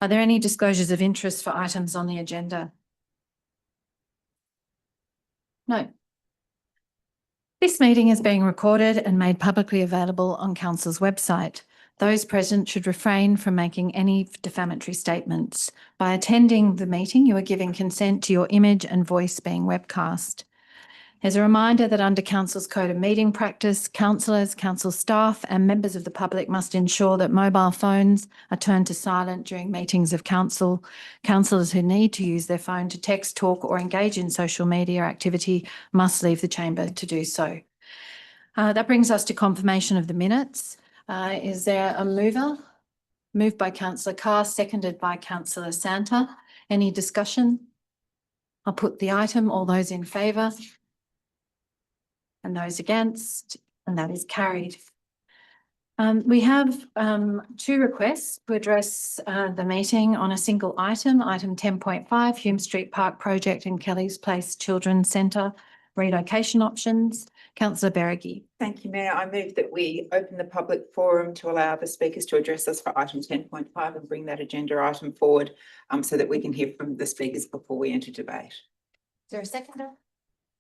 Are there any disclosures of interest for items on the agenda? No. This meeting is being recorded and made publicly available on Council's website. Those present should refrain from making any defamatory statements. By attending the meeting, you are giving consent to your image and voice being webcast. As a reminder that under Council's Code of Meeting Practice, councillors, council staff and members of the public must ensure that mobile phones are turned to silent during meetings of council. Councillors who need to use their phone to text, talk or engage in social media activity must leave the chamber to do so. That brings us to confirmation of the minutes. Is there a mover? Moved by Councillor Carr, seconded by Councillor Santa. Any discussion? I'll put the item. All those in favour? And those against, and that is carried. We have two requests to address the meeting on a single item, item 10.5, Hume Street Park Project and Kelly's Place Children's Centre relocation options. Councillor Beregi. Thank you, Mayor. I move that we open the public forum to allow the speakers to address us for item 10.5 and bring that agenda item forward so that we can hear from the speakers before we enter debate. Is there a seconder?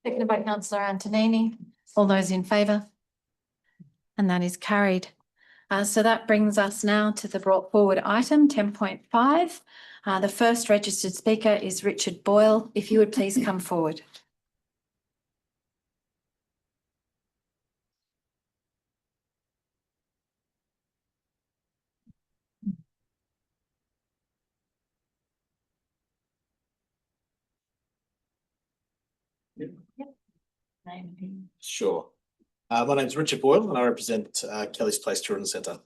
Seconded by Councillor Antonini. All those in favour? And that is carried. So that brings us now to the brought forward item 10.5. The first registered speaker is Richard Boyle. If you would please come forward. Sure. My name is Richard Boyle and I represent Kelly's Place Children's Centre.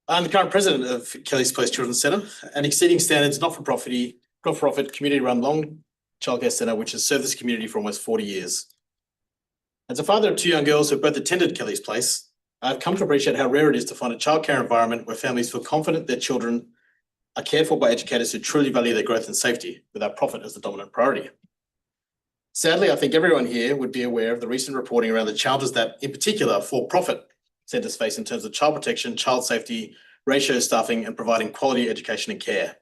I'm the current president of Kelly's Place Children's Centre, an exceeding standards not-for-profit community-run long childcare centre which has served this community for almost 40 years. As a father of two young girls who both attended Kelly's Place, I've come to appreciate how rare it is to find a childcare environment where families feel confident their children are cared for by educators who truly value their growth and safety, without profit as the dominant priority. Sadly, I think everyone here would be aware of the recent reporting around the challenges that, in particular, for-profit centres face in terms of child protection, child safety, ratio staffing, and providing quality education and care.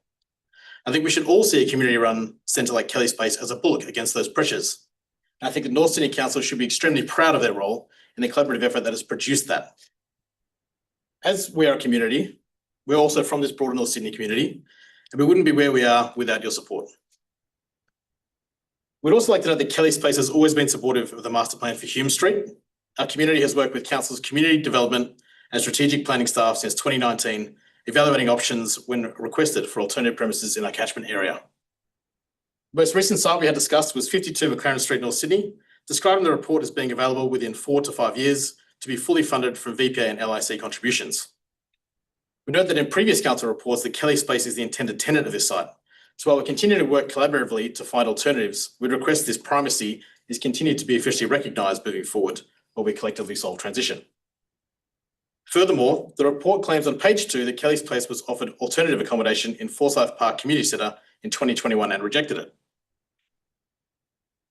I think we should all see a community-run centre like Kelly's Place as a bulwark against those pressures. And I think the North Sydney Council should be extremely proud of their role in the collaborative effort that has produced that. As we are a community, we're also from this broader North Sydney community, and we wouldn't be where we are without your support. We'd also like to note that Kelly's Place has always been supportive of the master plan for Hume Street. Our community has worked with Council's community development and strategic planning staff since 2019, evaluating options when requested for alternative premises in our catchment area. The most recent site we had discussed was 52 McLaren Street, North Sydney, described in the report as being available within 4 to 5 years to be fully funded from VPA and LIC contributions. We note that in previous council reports that Kelly's Place is the intended tenant of this site. So while we continue to work collaboratively to find alternatives, we'd request this primacy is continued to be officially recognised moving forward, while we collectively solve transition. Furthermore, the report claims on page 2 that Kelly's Place was offered alternative accommodation in Forsyth Park Community Centre in 2021 and rejected it.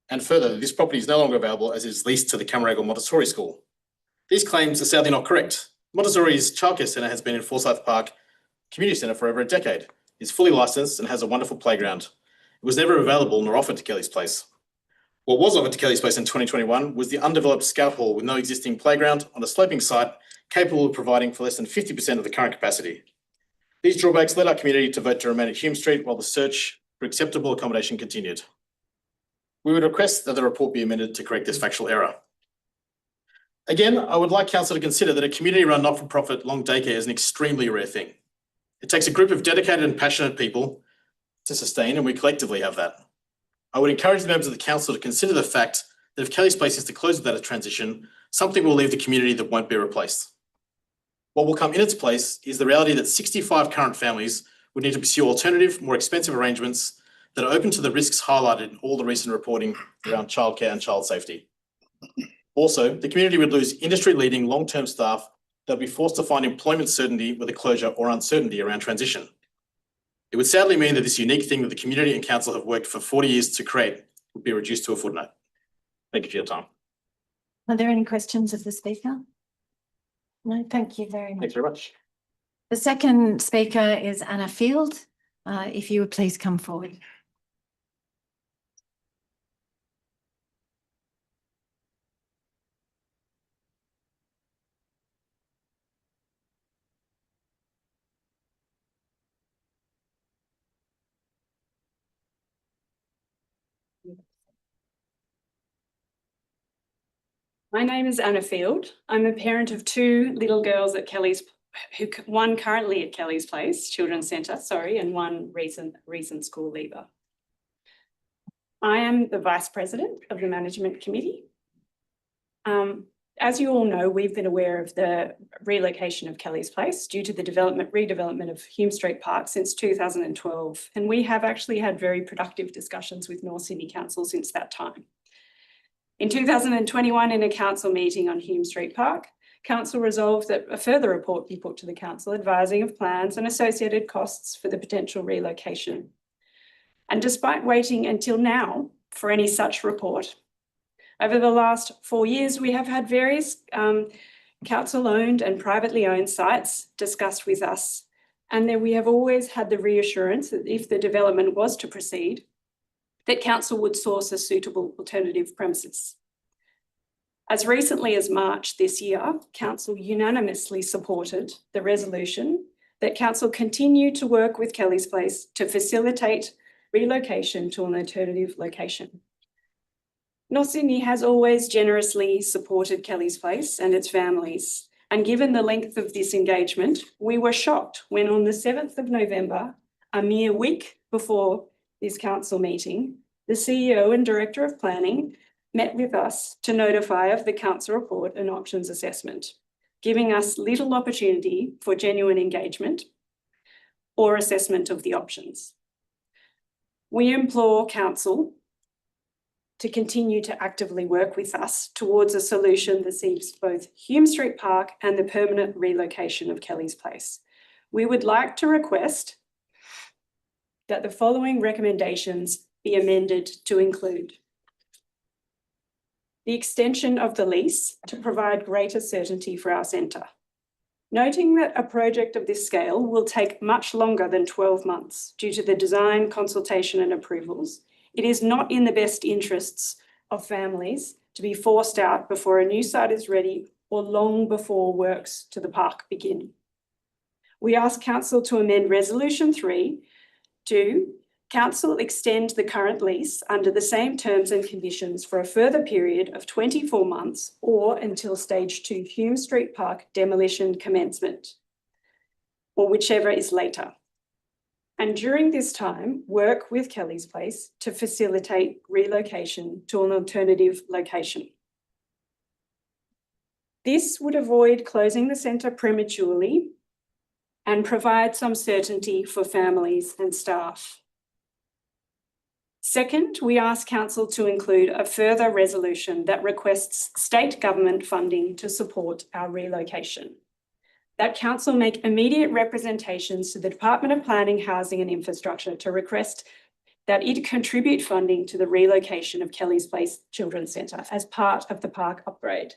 And further, this property is no longer available as it is leased to the Camaragal Montessori School. These claims are sadly not correct. Montessori's childcare centre has been in Forsyth Park Community Centre for over a decade. It's fully licensed and has a wonderful playground. It was never available nor offered to Kelly's Place. What was offered to Kelly's Place in 2021 was the undeveloped Scout Hall with no existing playground on a sloping site capable of providing for less than 50% of the current capacity. These drawbacks led our community to vote to remain at Hume Street while the search for acceptable accommodation continued. We would request that the report be amended to correct this factual error. Again, I would like Council to consider that a community-run not-for-profit long daycare is an extremely rare thing. It takes a group of dedicated and passionate people to sustain, and we collectively have that. I would encourage the members of the council to consider the fact that if Kelly's Place is to close without a transition, something will leave the community that won't be replaced. What will come in its place is the reality that 65 current families would need to pursue alternative, more expensive arrangements that are open to the risks highlighted in all the recent reporting around childcare and child safety. Also, the community would lose industry-leading long-term staff that would be forced to find employment certainty with a closure or uncertainty around transition. It would sadly mean that this unique thing that the community and council have worked for 40 years to create would be reduced to a footnote. Thank you for your time. Are there any questions of the speaker? No, thank you very much. Thanks very much. The second speaker is Anna Field. If you would please come forward. My name is Anna Field. I'm a parent of two little girls at one currently at Kelly's Place Children's Centre, and one recent school leaver. I am the Vice President of the Management Committee. As you all know, we've been aware of the relocation of Kelly's Place due to the redevelopment of Hume Street Park since 2012, and we have actually had very productive discussions with North Sydney Council since that time. In 2021, in a council meeting on Hume Street Park, council resolved that a further report be put to the council advising of plans and associated costs for the potential relocation. And despite waiting until now for any such report, over the last 4 years, we have had various council-owned and privately owned sites discussed with us, and then we have always had the reassurance that if the development was to proceed, that council would source a suitable alternative premises. As recently as March this year, council unanimously supported the resolution that council continue to work with Kelly's Place to facilitate relocation to an alternative location. North Sydney has always generously supported Kelly's Place and its families, and given the length of this engagement, we were shocked when on the 7th of November, a mere week before this council meeting, the CEO and Director of Planning met with us to notify of the council report and options assessment, giving us little opportunity for genuine engagement or assessment of the options. We implore council to continue to actively work with us towards a solution that sees both Hume Street Park and the permanent relocation of Kelly's Place. We would like to request that the following recommendations be amended to include the extension of the lease to provide greater certainty for our centre. Noting that a project of this scale will take much longer than 12 months due to the design, consultation and approvals, it is not in the best interests of families to be forced out before a new site is ready or long before works to the park begin. We ask council to amend Resolution 3 to council extend the current lease under the same terms and conditions for a further period of 24 months or until Stage 2 Hume Street Park demolition commencement, or whichever is later. And during this time, work with Kelly's Place to facilitate relocation to an alternative location. This would avoid closing the centre prematurely and provide some certainty for families and staff. Second, we ask council to include a further resolution that requests state government funding to support our relocation. That council make immediate representations to the Department of Planning, Housing and Infrastructure to request that it contribute funding to the relocation of Kelly's Place Children's Centre as part of the park upgrade.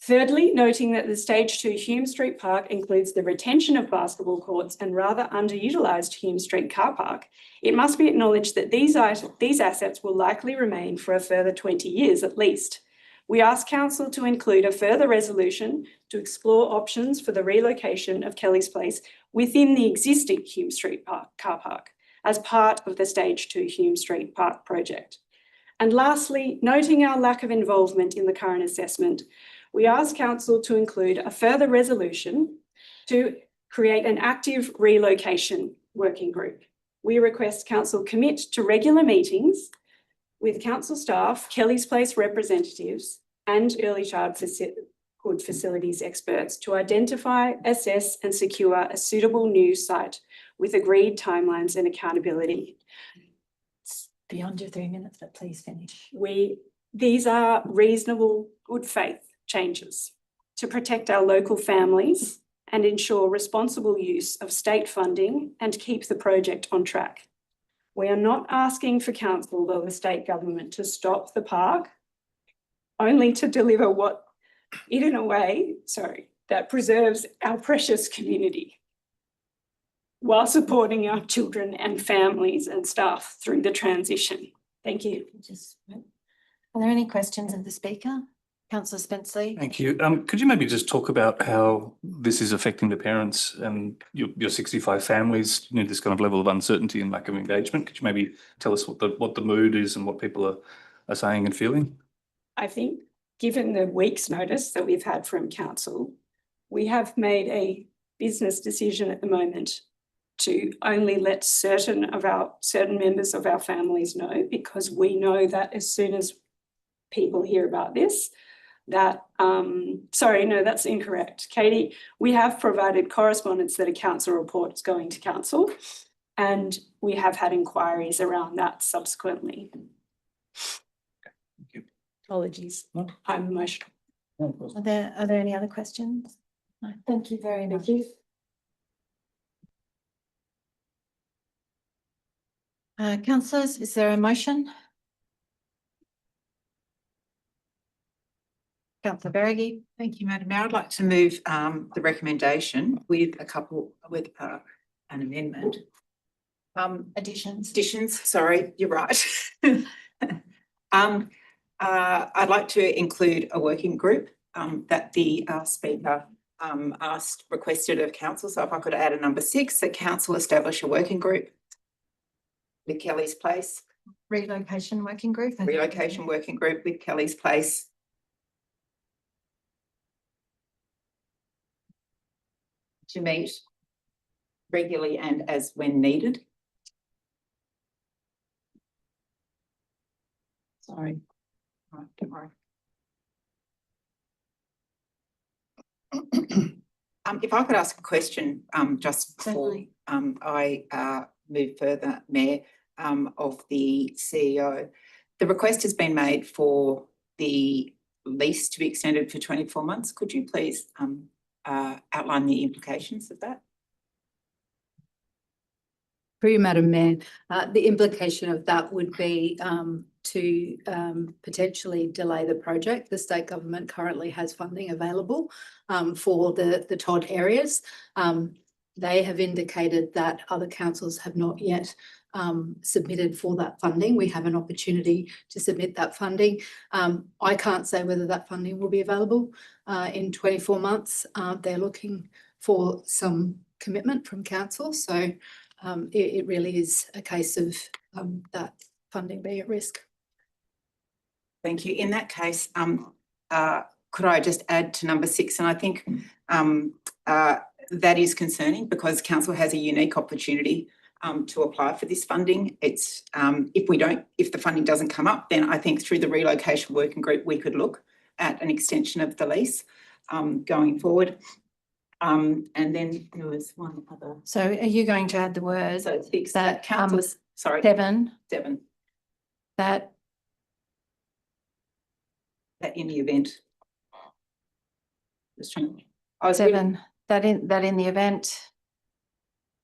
Thirdly, noting that the Stage 2 Hume Street Park includes the retention of basketball courts and rather underutilised Hume Street car park, it must be acknowledged that these assets will likely remain for a further 20 years at least. We ask council to include a further resolution to explore options for the relocation of Kelly's Place within the existing Hume Street car park as part of the Stage 2 Hume Street Park project. And lastly, noting our lack of involvement in the current assessment, we ask council to include a further resolution to create an active relocation working group. We request council commit to regular meetings with council staff, Kelly's Place representatives and early childhood facilities experts to identify, assess and secure a suitable new site with agreed timelines and accountability. It's beyond your 3 minutes, but please finish. These are reasonable, good faith changes to protect our local families and ensure responsible use of state funding and keep the project on track. We are not asking for council or the state government to stop the park, only to deliver what, in a way, that preserves our precious community. while supporting our children and families and staff through the transition. Thank you. Are there any questions of the speaker? Councillor Spenceley? Thank you. Could you maybe just talk about how this is affecting the parents and your 65 families, this kind of level of uncertainty and lack of engagement? Could you maybe tell us what the mood is and what people are saying and feeling? I think given the week's notice that we've had from council, we have made a business decision at the moment to only let certain members of our families know, because we know that as soon as people hear about this, that, sorry, no, that's incorrect. Katie, we have provided correspondence that a council report is going to council, and we have had inquiries around that subsequently. Thank you. Apologies, No. I'm emotional. Are there any other questions? No. Thank you very much. Councillors, is there a motion? Councillor Beregi? Thank you, Madam Mayor. I'd like to move the recommendation with an amendment. Additions? Sorry, you're right. I'd like to include a working group that the speaker requested of council. So if I could add a number 6, that council establish a working group with Kelly's Place, Relocation working group? relocation working group with Kelly's Place, to meet regularly and as when needed. Sorry. Right, don't worry. If I could ask a question, just before I move further, Mayor, of the CEO. The request has been made for the lease to be extended for 24 months. Could you please outline the implications of that? Through you, Madam Mayor, the implication of that would be to potentially delay the project. The state government currently has funding available for the TOD areas. They have indicated that other councils have not yet submitted for that funding. We have an opportunity to submit that funding. I can't say whether that funding will be available in 24 months. They're looking for some commitment from council. So it really is a case of that funding being at risk. Thank you. In that case, could I just add to number 6? And I think that is concerning because council has a unique opportunity to apply for this funding. It's if the funding doesn't come up, then I think through the relocation working group, we could look at an extension of the lease going forward. And then there was one other. So are you going to add the words So it's that council, sorry, 7, that in the event. I was 7, that in the event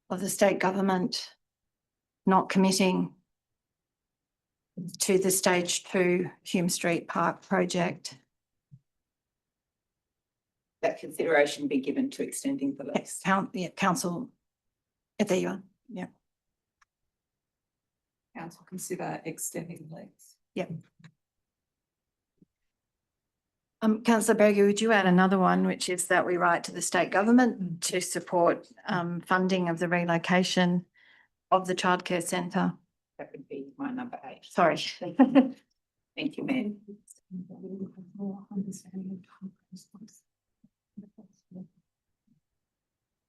of the state government not committing to the stage 2 Hume Street Park project, that consideration be given to extending the lease. council, there you are. Yeah. Council consider extending the lease. Yep. Councillor Berger, would you add another one, which is that we write to the state government to support funding of the relocation of the childcare centre? That would be my number 8. Sorry. Thank you, Mayor.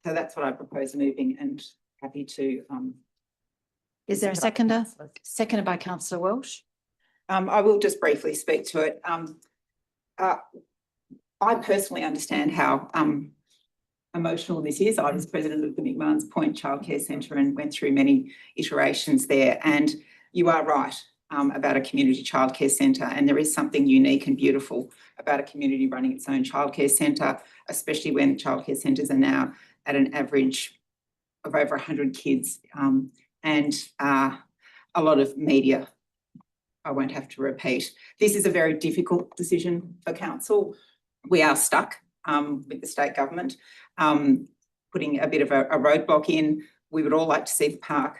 So that's what I propose moving, and happy to. Is there a seconder? Seconded by Councillor Welsh. I will just briefly speak to it. I personally understand how emotional this is. I was president of the McMahon's Point Childcare Centre and went through many iterations there. And you are right about a community childcare centre, and there is something unique and beautiful about a community running its own childcare centre, especially when childcare centres are now at an average of over 100 kids and a lot of media. I won't have to repeat. This is a very difficult decision for council. We are stuck with the state government, putting a bit of a roadblock in. we would all like to see the park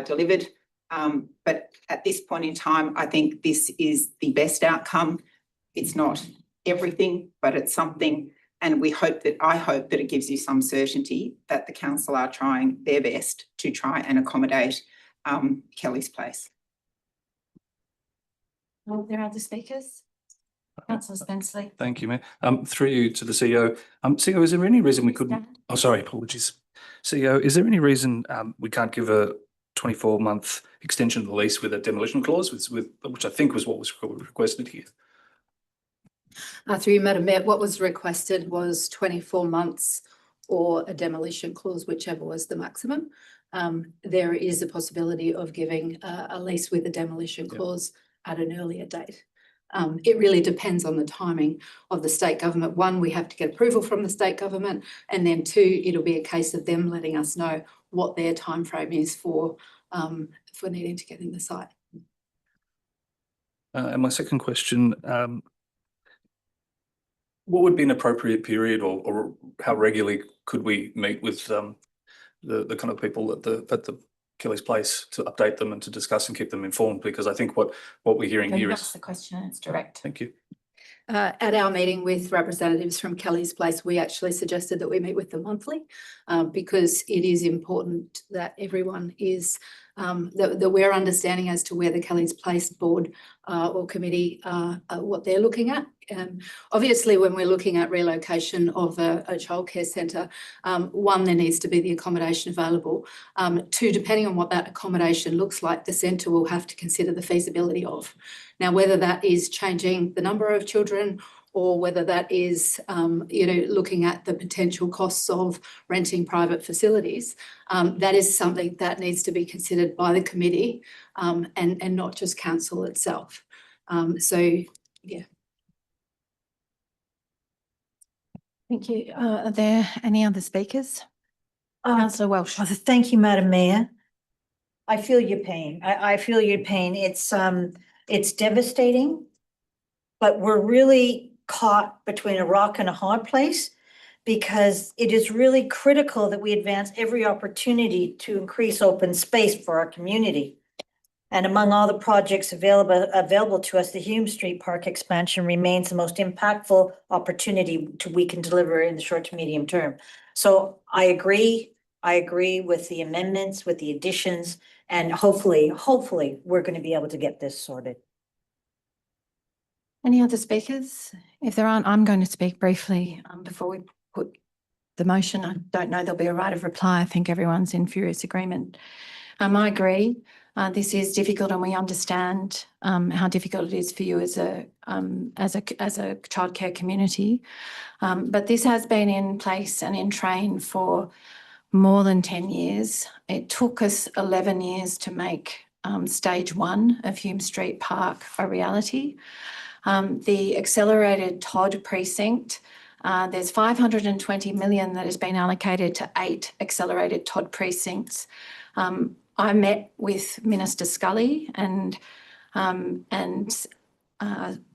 delivered. But at this point in time, I think this is the best outcome. It's not everything, but it's something. And I hope that it gives you some certainty that the council are trying their best to try and accommodate Kelly's Place. Are there other speakers? Councillor Spenceley. Thank you, Mayor. Through you to the CEO. CEO, is there any reason we couldn't? Oh, sorry, apologies. CEO, is there any reason we can't give a 24-month extension of the lease with a demolition clause, which I think was what was requested here? Through you, Madam Mayor, what was requested was 24 months or a demolition clause, whichever was the maximum. There is a possibility of giving a lease with a demolition clause at an earlier date. It really depends on the timing of the state government. One, we have to get approval from the state government, and then two, it'll be a case of them letting us know what their timeframe is for needing to get in the site. And my second question, what would be an appropriate period, or how regularly could we meet with the kind of people at the Kelly's Place to update them and to discuss and keep them informed? Because I think what we're hearing here is. The question and it's direct. Thank you. At our meeting with representatives from Kelly's Place, we actually suggested that we meet with them monthly because it is important that everyone is, that we're understanding as to where the Kelly's Place board or committee, what they're looking at. Obviously, when we're looking at relocation of a childcare centre, one, there needs to be the accommodation available. Two, depending on what that accommodation looks like, the centre will have to consider the feasibility of. Now, whether that is changing the number of children or whether that is, looking at the potential costs of renting private facilities, that is something that needs to be considered by the committee and not just council itself. Yeah. Thank you. Are there any other speakers? Councillor Welsh. Thank you, Madam Mayor. I feel your pain. I feel your pain. It's devastating, but we're really caught between a rock and a hard place because it is really critical that we advance every opportunity to increase open space for our community. And among all the projects available to us, the Hume Street Park expansion remains the most impactful opportunity we can deliver in the short to medium term. So I agree with the amendments, with the additions, and hopefully we're going to be able to get this sorted. Any other speakers? If there aren't, I'm going to speak briefly before we put the motion. I don't know there'll be a right of reply. I think everyone's in furious agreement. I agree. This is difficult, and we understand how difficult it is for you as a childcare community. But this has been in place and in train for more than 10 years. It took us 11 years to make stage 1 of Hume Street Park a reality. The accelerated Todd precinct, there's 520 million that has been allocated to 8 accelerated Todd precincts. I met with Minister Scully and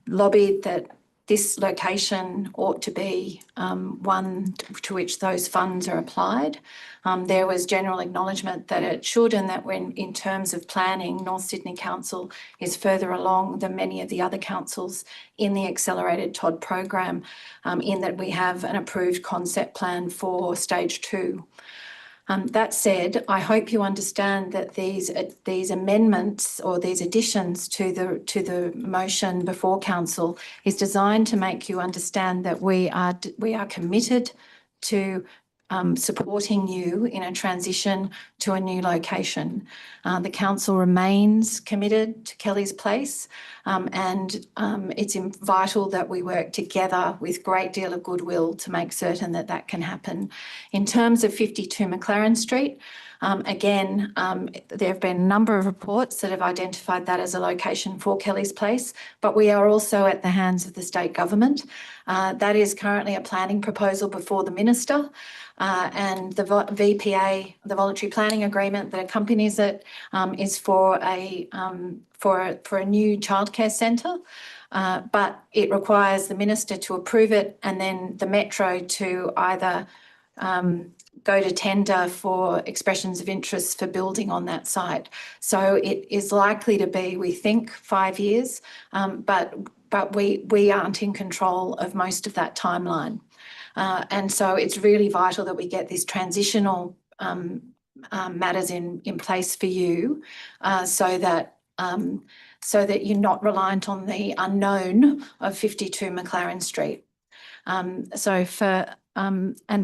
lobbied that this location ought to be one to which those funds are applied. There was general acknowledgement that it should, and that when in terms of planning, North Sydney Council is further along than many of the other councils in the accelerated Todd program, in that we have an approved concept plan for stage 2. That said, I hope you understand that these amendments or these additions to the motion before council is designed to make you understand that we are committed to supporting you in a transition to a new location. The council remains committed to Kelly's Place, and it's vital that we work together with great deal of goodwill to make certain that that can happen. In terms of 52 McLaren Street, again, there have been a number of reports that have identified that as a location for Kelly's Place, but we are also at the hands of the state government. That is currently a planning proposal before the minister, and the VPA, the voluntary planning agreement that accompanies it, is for a new childcare centre, but it requires the minister to approve it and then the Metro to either go to tender for expressions of interest for building on that site. So it is likely to be, we think, 5 years, but we aren't in control of most of that timeline. And so it's really vital that we get this transitional matters in place for you, so that you're not reliant on the unknown of 52 McLaren Street. And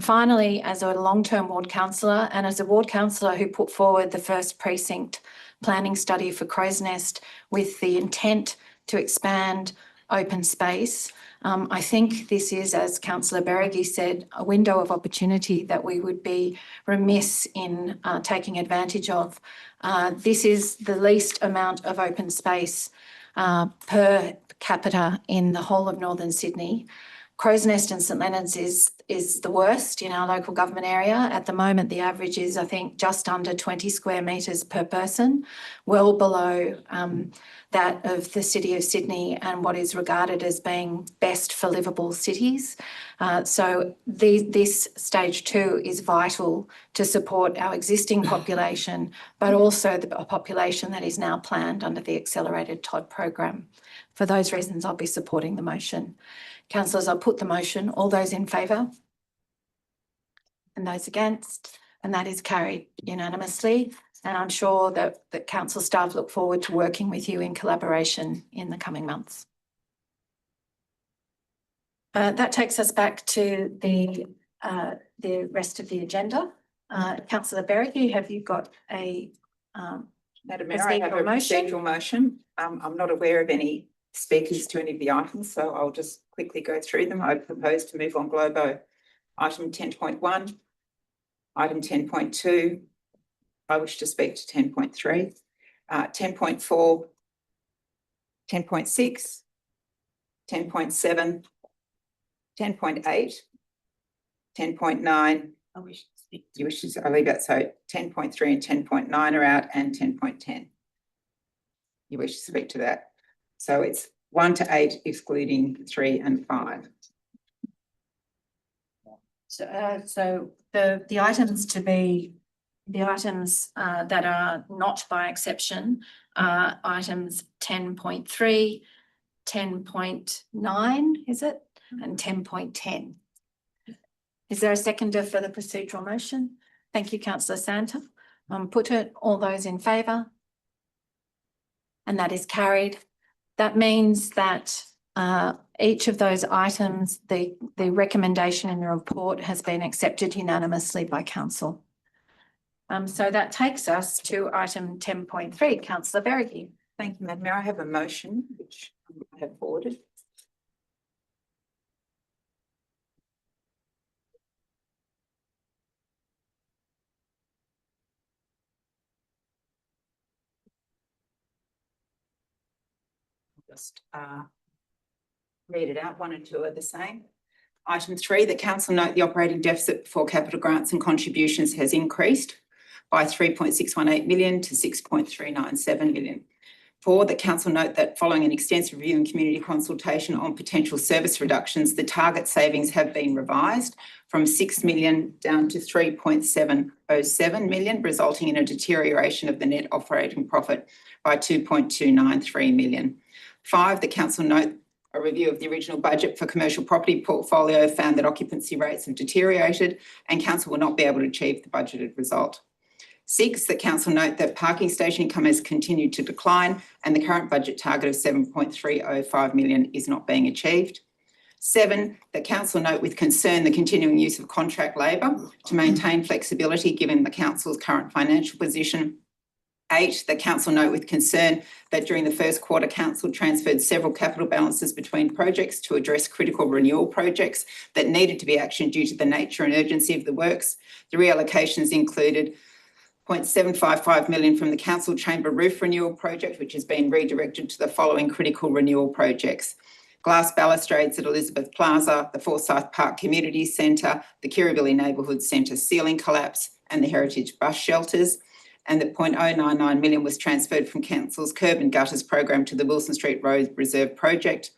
finally, as a long-term ward councillor and as a ward councillor who put forward the first precinct planning study for Crow's Nest with the intent to expand open space, I think this is, as Councillor Beregi said, a window of opportunity that we would be remiss in taking advantage of. This is the least amount of open space per capita in the whole of Northern Sydney. Crow's Nest and St Leonard's is the worst in our local government area. At the moment, the average is, I think, just under 20 square metres per person, well below that of the City of Sydney and what is regarded as being best for livable cities. So this stage 2 is vital to support our existing population, but also a population that is now planned under the accelerated TOD program. For those reasons, I'll be supporting the motion. Councillors, I'll put the motion. All those in favour? And those against? And that is carried unanimously. And I'm sure that council staff look forward to working with you in collaboration in the coming months. That takes us back to the rest of the agenda. Councillor Beregi, have you got a Madam Mayor, I have a procedural motion. I'm not aware of any speakers to any of the items, so I'll just quickly go through them. I propose to move on Globo item 10.1, item 10.2. I wish to speak to 10.3, 10.4, 10.6, 10.7, 10.8, 10.9. I wish to speak. You wish to, I'll leave that. So 10.3 and 10.9 are out, and 10.10. You wish to speak to that. So it's 1 to 8, excluding 3 and 5. So the items to be, the items that are not by exception are items 10.3, 10.9, is it? And 10.10. Is there a seconder for the procedural motion? Thank you, Councillor Santa. Put it. All those in favour? And that is carried. That means that each of those items, the recommendation in the report has been accepted unanimously by council. So that takes us to item 10.3, Councillor Beregi. Thank you, Madam Mayor. I have a motion which I have forwarded. Just read it out. 1 and 2 are the same. Item 3, the council note the operating deficit before capital grants and contributions has increased by 3.618 million to 6.397 million. 4, the council note that following an extensive review and community consultation on potential service reductions, the target savings have been revised from 6 million down to 3.707 million, resulting in a deterioration of the net operating profit by 2.293 million. 5, the council note a review of the original budget for commercial property portfolio found that occupancy rates have deteriorated and council will not be able to achieve the budgeted result. 6, the council note that parking station income has continued to decline and the current budget target of 7.305 million is not being achieved. 7, the council note with concern the continuing use of contract labour to maintain flexibility given the council's current financial position. 8, the council note with concern that during the first quarter, council transferred several capital balances between projects to address critical renewal projects that needed to be actioned due to the nature and urgency of the works. The reallocations included 0.755 million from the council chamber roof renewal project, which has been redirected to the following critical renewal projects: glass balustrades at Elizabeth Plaza, the Forsyth Park Community Centre, the Kirribilli Neighbourhood Centre ceiling collapse, and the Heritage bus shelters. And that 0.099 million was transferred from council's curb and gutters program to the Wilson Street Road Reserve project.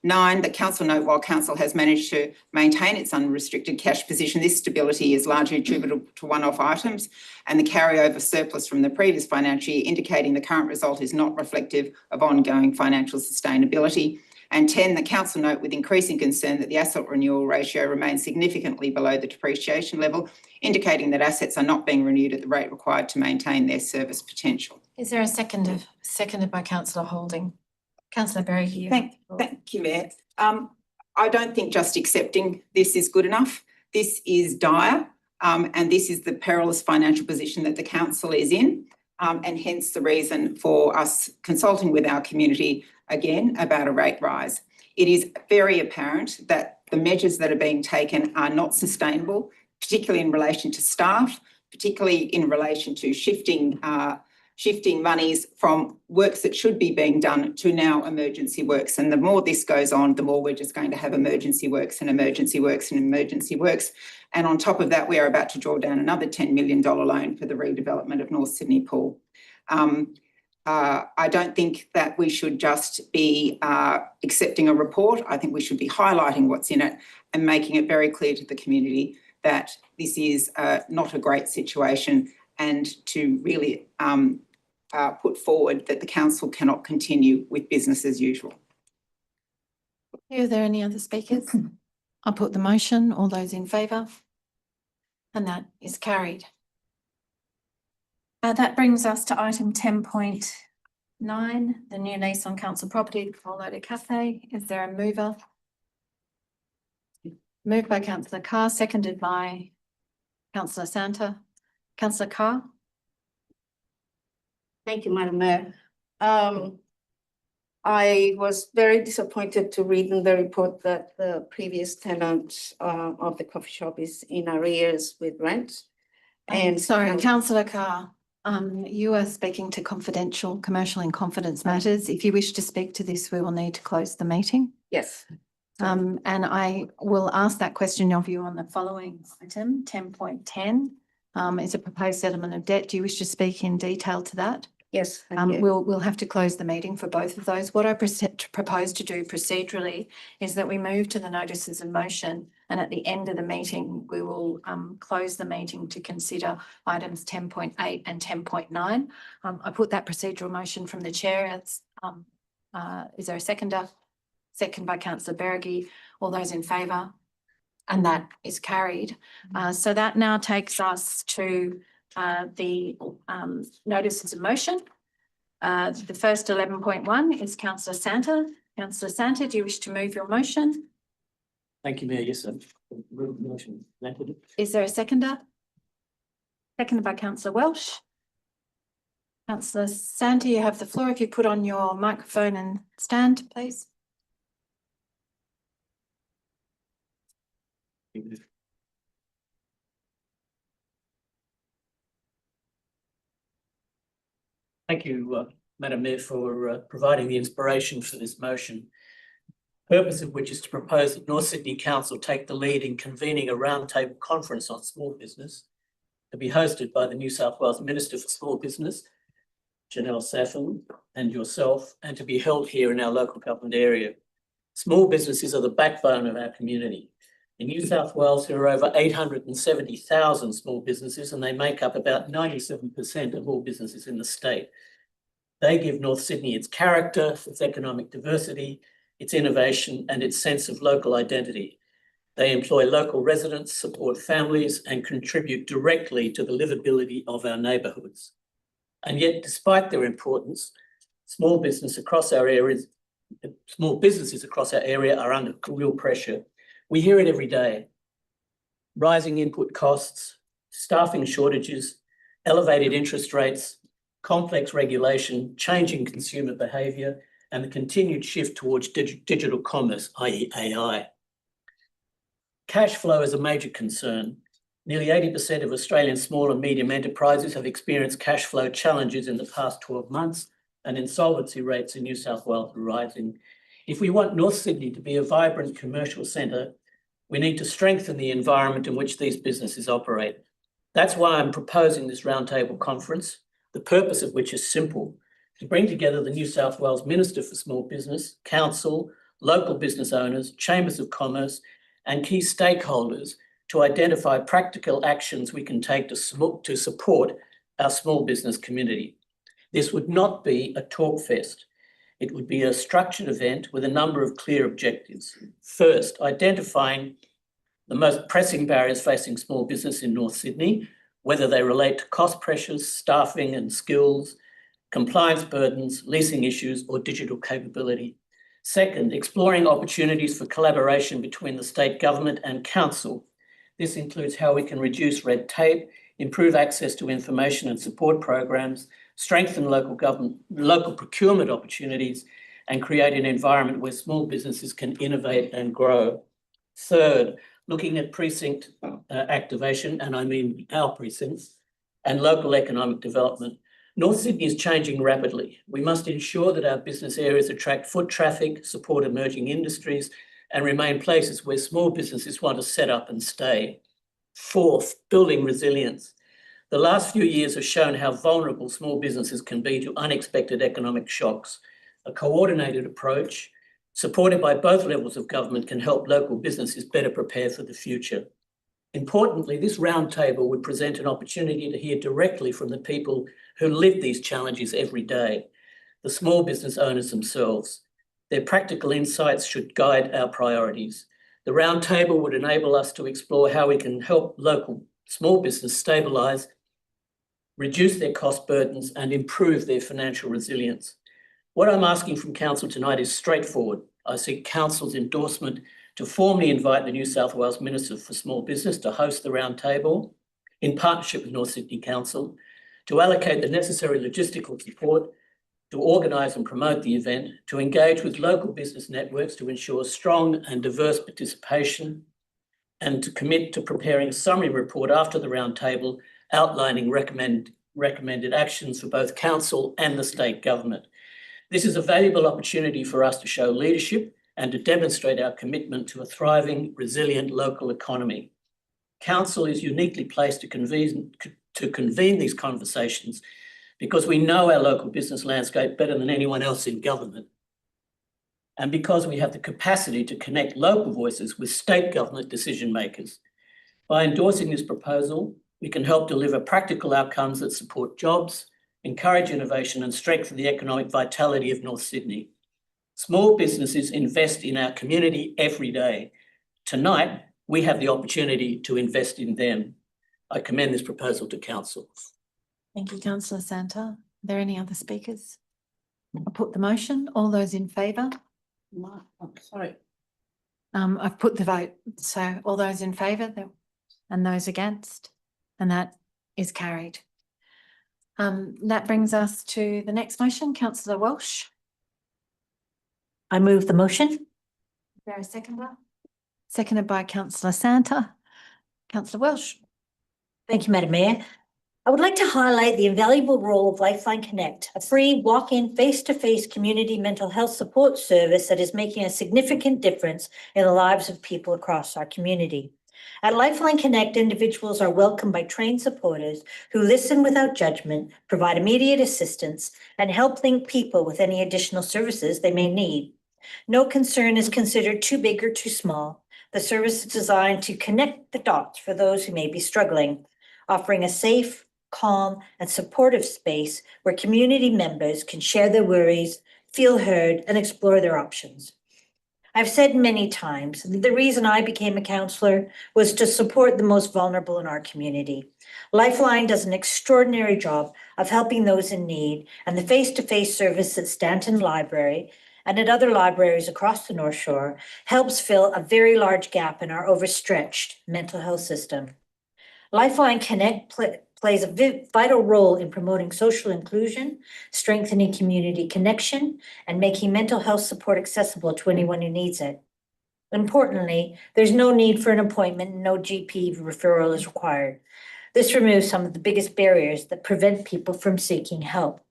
9, that council note while council has managed to maintain its unrestricted cash position, this stability is largely attributable to one-off items and the carryover surplus from the previous financial year, indicating the current result is not reflective of ongoing financial sustainability. And 10, the council note with increasing concern that the asset renewal ratio remains significantly below the depreciation level, indicating that assets are not being renewed at the rate required to maintain their service potential. Is there a seconded by councillor Holding? Councillor Berry, you. Thank you, Mayor. I don't think just accepting this is good enough. This is dire, and this is the perilous financial position that the council is in, and hence the reason for us consulting with our community again about a rate rise. It is very apparent that the measures that are being taken are not sustainable, particularly in relation to staff, particularly in relation to shifting monies from works that should be being done to now emergency works. And the more this goes on, the more we're just going to have emergency works and emergency works and emergency works. And on top of that, we are about to draw down another $10 million loan for the redevelopment of North Sydney Pool. I don't think that we should just be accepting a report. I think we should be highlighting what's in it and making it very clear to the community that this is not a great situation, and to really put forward that the council cannot continue with business as usual. Are there any other speakers? I'll put the motion. All those in favour? And that is carried. That brings us to item 10.9, the new lease on council property for Loader Cafe. Is there a mover? Moved by councillor Carr, seconded by councillor Santa. Councillor Carr? Thank you, Madam Mayor. I was very disappointed to read in the report that the previous tenant of the coffee shop is in arrears with rent. And sorry, councillor Carr, you are speaking to confidential, commercial in confidence matters. If you wish to speak to this, we will need to close the meeting. yes, And I will ask that question of you on the following item, 10.10. Is a proposed settlement of debt. Do you wish to speak in detail to that? yes. thank you. We'll have to close the meeting for both of those. What I propose to do procedurally is that we move to the notices of motion, and at the end of the meeting, we will close the meeting to consider items 10.8 and 10.9. I put that procedural motion from the chair. Is there a seconder? Second by councillor Beregi. All those in favour? And that is carried. So that now takes us to the notices of motion. The first 11.1 is councillor Santa. Councillor Santa, do you wish to move your motion? Thank you, Mayor. Yes, sir. Motion. Is there a seconder? Seconded by councillor Welsh. Councillor Santa, you have the floor. If you put on your microphone and stand, please. Thank you, Madam Mayor, for providing the inspiration for this motion. Purpose of which is to propose that North Sydney Council take the lead in convening a roundtable conference on small business to be hosted by the New South Wales Minister for Small Business, Janelle Saffin, and yourself, and to be held here in our local government area. Small businesses are the backbone of our community. In New South Wales, there are over 870,000 small businesses, and they make up about 97% of all businesses in the state. They give North Sydney its character, its economic diversity, its innovation, and its sense of local identity. They employ local residents, support families, and contribute directly to the livability of our neighbourhoods. And yet, despite their importance, small businesses across our area are under real pressure. We hear it every day. Rising input costs, staffing shortages, elevated interest rates, complex regulation, changing consumer behaviour, and the continued shift towards digital commerce, i.e. AI. Cash flow is a major concern. Nearly 80% of Australian small and medium enterprises have experienced cash flow challenges in the past 12 months, and insolvency rates in New South Wales are rising. If we want North Sydney to be a vibrant commercial centre, we need to strengthen the environment in which these businesses operate. That's why I'm proposing this roundtable conference, the purpose of which is simple: to bring together the New South Wales Minister for Small Business, Council, local business owners, chambers of commerce, and key stakeholders to identify practical actions we can take to support our small business community. This would not be a talk fest. It would be a structured event with a number of clear objectives. First, identifying the most pressing barriers facing small business in North Sydney, whether they relate to cost pressures, staffing and skills, compliance burdens, leasing issues, or digital capability. Second, exploring opportunities for collaboration between the state government and council. This includes how we can reduce red tape, improve access to information and support programs, strengthen local procurement opportunities, and create an environment where small businesses can innovate and grow. Third, looking at precinct activation, and I mean our precincts, and local economic development. North Sydney is changing rapidly. We must ensure that our business areas attract foot traffic, support emerging industries, and remain places where small businesses want to set up and stay. Fourth, building resilience. The last few years have shown how vulnerable small businesses can be to unexpected economic shocks. A coordinated approach, supported by both levels of government, can help local businesses better prepare for the future. Importantly, this roundtable would present an opportunity to hear directly from the people who live these challenges every day, the small business owners themselves. Their practical insights should guide our priorities. The roundtable would enable us to explore how we can help local small business stabilise, reduce their cost burdens, and improve their financial resilience. What I'm asking from Council tonight is straightforward. I seek Council's endorsement to formally invite the New South Wales Minister for Small Business to host the roundtable in partnership with North Sydney Council, to allocate the necessary logistical support, to organise and promote the event, to engage with local business networks to ensure strong and diverse participation, and to commit to preparing a summary report after the roundtable outlining recommended actions for both Council and the state government. This is a valuable opportunity for us to show leadership and to demonstrate our commitment to a thriving, resilient local economy. Council is uniquely placed to convene these conversations because we know our local business landscape better than anyone else in government, and because we have the capacity to connect local voices with state government decision makers. By endorsing this proposal, we can help deliver practical outcomes that support jobs, encourage innovation, and strengthen the economic vitality of North Sydney. Small businesses invest in our community every day. Tonight, we have the opportunity to invest in them. I commend this proposal to Council. Thank you, Councillor Santa. Are there any other speakers? I'll put the motion. All those in favour? Sorry. I've put the vote. So all those in favour and those against, and that is carried. That brings us to the next motion, Councillor Walsh. I move the motion. Is there a seconder? Seconded by Councillor Santa. Councillor Welsh. Thank you, Madam Mayor. I would like to highlight the invaluable role of Lifeline Connect, a free walk-in face-to-face community mental health support service that is making a significant difference in the lives of people across our community. At Lifeline Connect, individuals are welcomed by trained supporters who listen without judgment, provide immediate assistance, and help link people with any additional services they may need. No concern is considered too big or too small. The service is designed to connect the dots for those who may be struggling, offering a safe, calm, and supportive space where community members can share their worries, feel heard, and explore their options. I've said many times that the reason I became a councillor was to support the most vulnerable in our community. Lifeline does an extraordinary job of helping those in need, and the face-to-face service at Stanton Library and at other libraries across the North Shore helps fill a very large gap in our overstretched mental health system. Lifeline Connect plays a vital role in promoting social inclusion, strengthening community connection, and making mental health support accessible to anyone who needs it. Importantly, there's no need for an appointment and no GP referral is required. This removes some of the biggest barriers that prevent people from seeking help.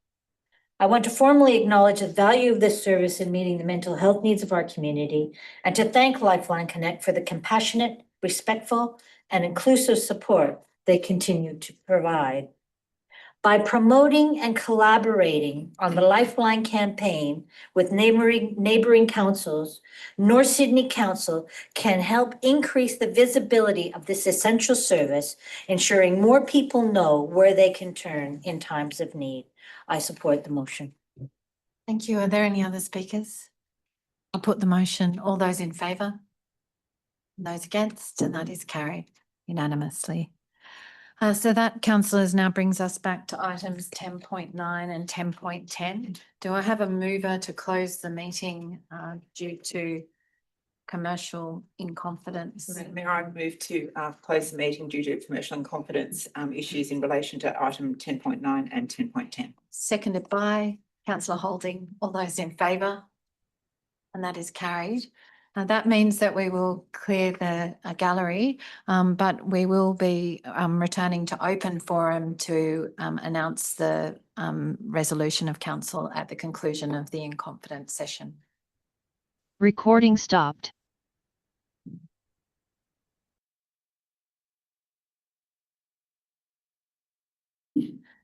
I want to formally acknowledge the value of this service in meeting the mental health needs of our community and to thank Lifeline Connect for the compassionate, respectful, and inclusive support they continue to provide. By promoting and collaborating on the Lifeline campaign with neighboring councils, North Sydney Council can help increase the visibility of this essential service, ensuring more people know where they can turn in times of need. I support the motion. Thank you. Are there any other speakers? I'll put the motion. All those in favour? Those against, and that is carried unanimously. So that, councillors, now brings us back to items 10.9 and 10.10. Do I have a mover to close the meeting due to commercial in confidence? Mayor, I move to close the meeting due to commercial and confidence issues in relation to item 10.9 and 10.10. Seconded by councillor Holding. All those in favour? And that is carried. That means that we will clear the gallery, but we will be returning to open forum to announce the resolution of council at the conclusion of the in confidence session. Recording stopped.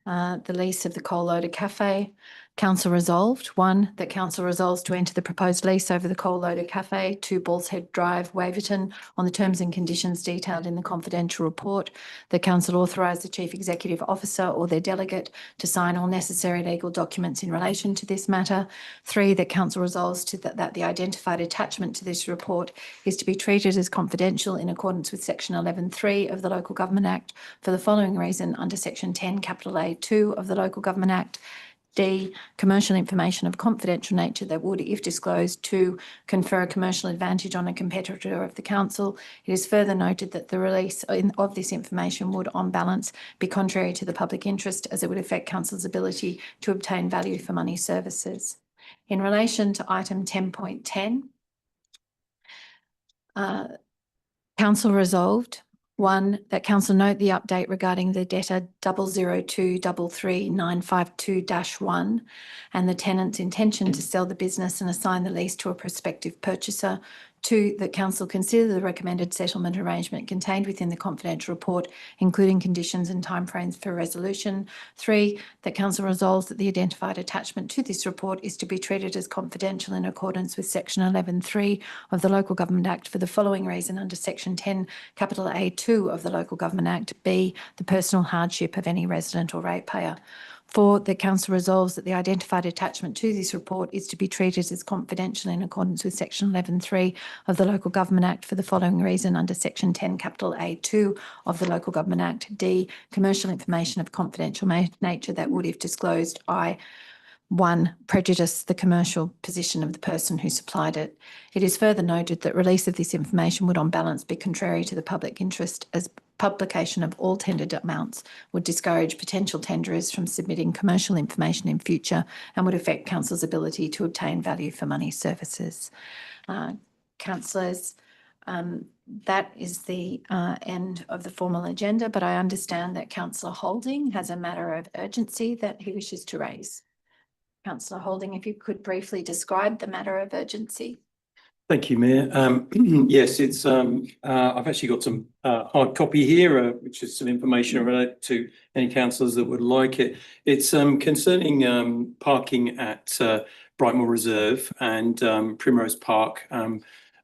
The lease of the Coal Loader Cafe. Council resolved, 1, that council resolves to enter the proposed lease over the Coal Loader Cafe, 2 Balls Head Drive, Waverton, on the terms and conditions detailed in the confidential report. The council authorise the Chief Executive Officer or their delegate to sign all necessary legal documents in relation to this matter. 3, that council resolves that the identified attachment to this report is to be treated as confidential in accordance with section 11(3) of the Local Government Act for the following reason under section 10 capital A(2) of the Local Government Act. D, commercial information of confidential nature that would, if disclosed, to confer a commercial advantage on a competitor of the council. It is further noted that the release of this information would, on balance, be contrary to the public interest as it would affect council's ability to obtain value for money services. In relation to item 10.10, council resolved, 1, that council note the update regarding the debtor 002333952-1 and the tenant's intention to sell the business and assign the lease to a prospective purchaser. 2, that council consider the recommended settlement arrangement contained within the confidential report, including conditions and timeframes for resolution. 3, that council resolves that the identified attachment to this report is to be treated as confidential in accordance with section 11(3) of the Local Government Act for the following reason under section 10 capital A(2) of the Local Government Act. B, the personal hardship of any resident or ratepayer. 4, the council resolves that the identified attachment to this report is to be treated as confidential in accordance with section 11(3) of the Local Government Act for the following reason under section 10 capital A(2) of the Local Government Act. D, commercial information of confidential nature that would, if disclosed, 1, prejudice the commercial position of the person who supplied it. It is further noted that release of this information would on balance be contrary to the public interest as publication of all tendered amounts would discourage potential tenderers from submitting commercial information in future and would affect council's ability to obtain value for money services. Councillors, that is the end of the formal agenda, but I understand that Councillor Holding has a matter of urgency that he wishes to raise. Councillor Holding, if you could briefly describe the matter of urgency. Thank you, Mayor. Yes, it's I've actually got some hard copy here, which is some information related to any councillors that would like it. It's concerning parking at Brightmoor Reserve and Primrose Park.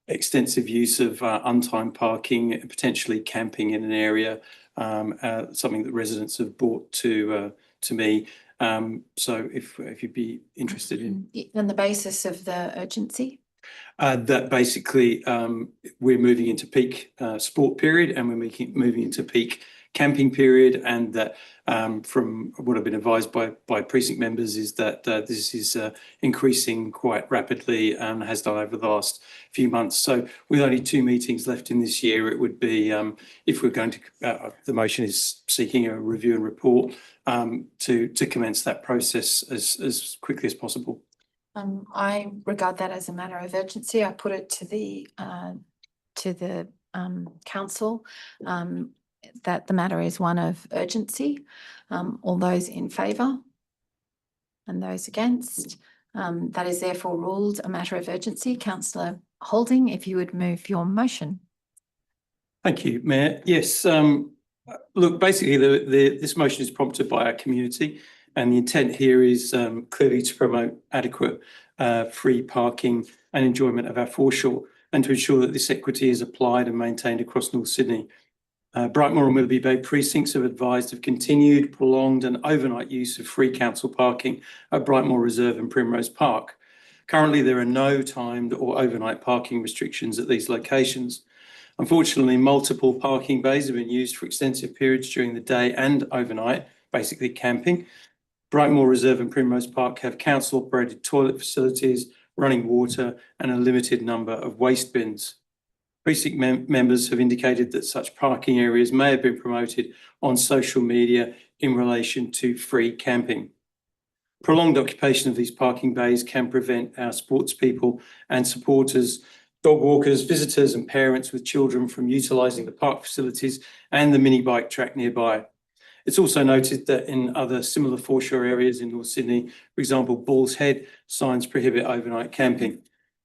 Extensive use of untimed parking, potentially camping in an area, something that residents have brought to me. So if you'd be interested in. On the basis of the urgency? That basically we're moving into peak sport period and we're moving into peak camping period, and that from what I've been advised by precinct members is that this is increasing quite rapidly and has done over the last few months. So with only 2 meetings left in this year, it would be if we're going to the motion is seeking a review and report to commence that process as quickly as possible. I regard that as a matter of urgency. I put it to the council that the matter is one of urgency. All those in favour and those against, that is therefore ruled a matter of urgency. Councillor Holding, if you would move your motion. Thank you, Mayor. Yes, Look, basically, this motion is prompted by our community, and the intent here is clearly to promote adequate free parking and enjoyment of our foreshore, and to ensure that this equity is applied and maintained across North Sydney. Brightmoor and Willoughby Bay precincts have advised of continued, prolonged and overnight use of free council parking at Brightmoor Reserve and Primrose Park. Currently, there are no timed or overnight parking restrictions at these locations. Unfortunately, multiple parking bays have been used for extensive periods during the day and overnight, basically camping. Brightmoor Reserve and Primrose Park have council-operated toilet facilities, running water and a limited number of waste bins. Precinct members have indicated that such parking areas may have been promoted on social media in relation to free camping. Prolonged occupation of these parking bays can prevent our sports people and supporters, dog walkers, visitors and parents with children from utilising the park facilities and the mini bike track nearby. It's also noted that in other similar foreshore areas in North Sydney, for example, Balls Head, signs prohibit overnight camping.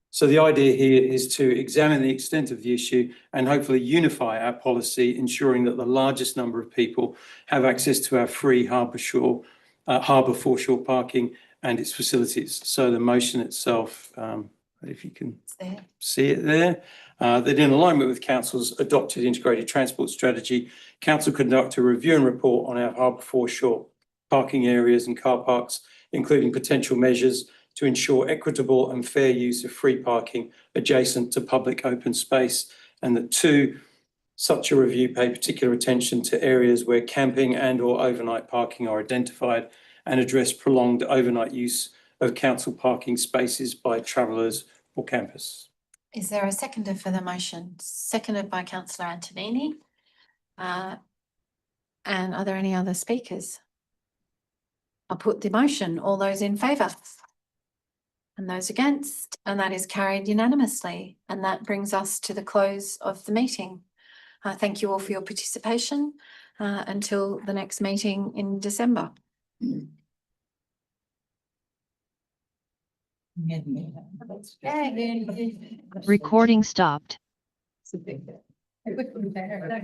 So the idea here is to examine the extent of the issue and hopefully unify our policy, ensuring that the largest number of people have access to our free harbour foreshore parking and its facilities. So the motion itself, if you can see it there, that in alignment with Council's adopted integrated transport strategy, Council conduct a review and report on our harbour foreshore parking areas and car parks, including potential measures to ensure equitable and fair use of free parking adjacent to public open space, and that 2, such a review pay particular attention to areas where camping and or overnight parking are identified and address prolonged overnight use of council parking spaces by travellers or campers. Is there a seconder for the motion? Seconded by councillor Antonini. And are there any other speakers? I'll put the motion. All those in favour? And those against? And that is carried unanimously. And that brings us to the close of the meeting. Thank you all for your participation until the next meeting in December. Recording stopped.